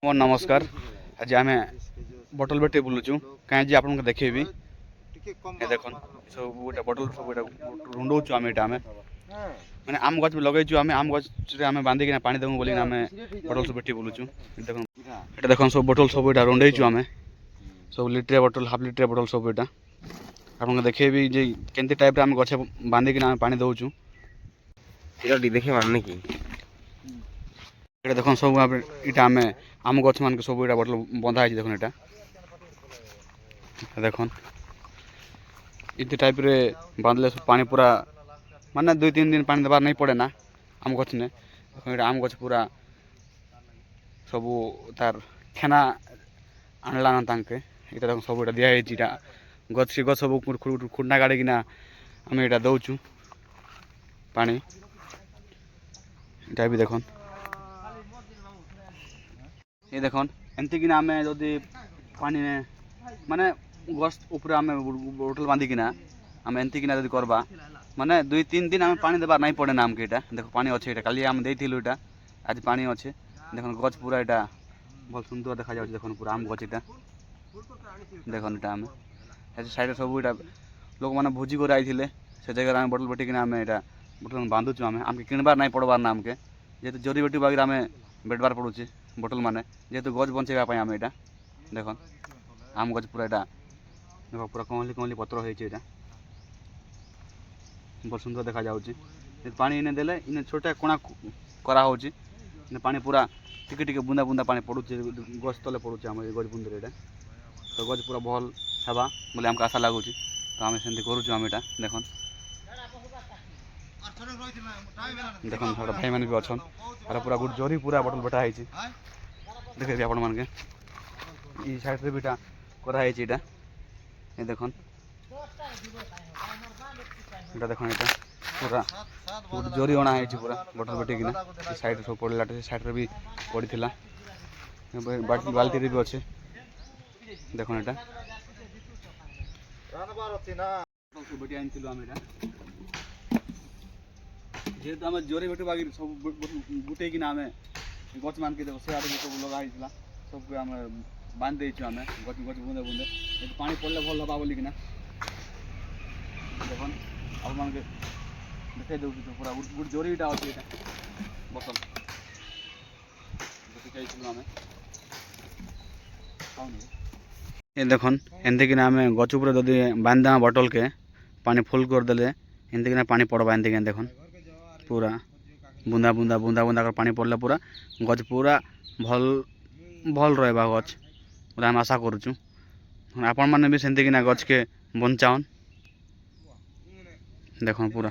मोर नमस्कार। आज आम बटल बेटे बुलुचु कहीं आपको देखेबी देखो सब गोटे बटल सब रुंडौचु आम यहाँ मैंने आम गच लगेचु आम गच आम बांधिकी पानी देवु बोली आम बटल सब बेटी बुलुचु देख ये देख सब बटल सब यहाँ रुंडेचु आम सब लिट्रिया बटल हाफ लिट्रिया बटल सब यहाँ आपको देखेबी जे केमती टाइप आम गचे बांधिकी आम पानी दौचु देखे मारने की ये देख सब इटा आम आम गछ मान सब यहाँ बटल बंधा है देख यहाँ देख इतने टाइप रे बांधले पानी पूरा माने 2-3 दिन पानी देवार नहीं पड़े ना आम गछ ने देख आम गछ पूरा सब तार खेना आणला ना तांके इटा देख सब दिया गछ गछ सब खुंडा गाड़िकिना आम यहाँ दौचु पानी इटा भी देख ये देख एमती कि आम जदि पानी में माने गछ ऊपर आम बोतल बांधिकिना आम एमती कि करवा माने 2-3 दिन आम पानी देवार नहीं पड़े ना आमके यहाँ देख पानी अच्छे यहाँ काली आम देलु यहाँ आज पानी अच्छे देख गछ पूरा यहाँ बहुत सुंदर देखा जाए देख पूरा आम गछ यहाँ देख यहाँ आम साइड सब यहाँ लोक मैंने भोजी कर आई से जगह आम बोतल बेटिकिना आम यहाँ बोतल बांधुचु आम किणबार नहीं पड़बार ना आमके जेहतु जड़ी बेटी बागर आम बेटबार पड़ुचे बोतल माने जेहतु गछ बंचेगा यहाँ यहाँ देख आम गछ पूरा यहाँ देख पूरा कमली कमली पत्र होता बहुत सुंदर देखा जाऊँगी पानी इन्हें देले इन्हें छोटा कोणा करा पानी पूरा टिके टिके बुंदा बुंदा पानी पड़ुचे गछ तले पड़ुचे आम गछ बुंदे यहाँ तो गछ पूरा भल हेबा बोले आमको आशा लगुच तो आम सेमती करुचु आम यहाँ देख देख भाई मैंने भी अच्छा पूरा गुट जरी पूरा बटल बेटा है देखे आपण मान के साइड रे भी कराई ये देख ये देख ये पूरा गोटे जरी अणा है पूरा बटल बेटिकिना साइड सब पड़ा साइड रे भी पड़ा बाल्टी भी अच्छे देख यहाँ बेटी आनी आम यहाँ जेहेतु आम जोरे बेटे बागी सब गुटेकिना आम गच मान के देखो से सब लगा सबको आम बांध देचु आम गच गच बुंदे बुंदे पानी पड़े भल हाँ बोलिकिना देख आप मान के देखे दे तो पूरा गोटे जोरीटा अच्छे बोतल ये देख एमती आम गच उपर जदि बांध देमा बटल के पानी फुल करदे एमती पानी पड़वा एमती देख पूरा बुंदा बुंदा बुंदा बुंदा कर पानी पड़ले पूरा गच पूरा भल भल रहा गच पूरा आम आशा करुचु आपण मैंने भी सेमती गच के बंचाओन देख पूरा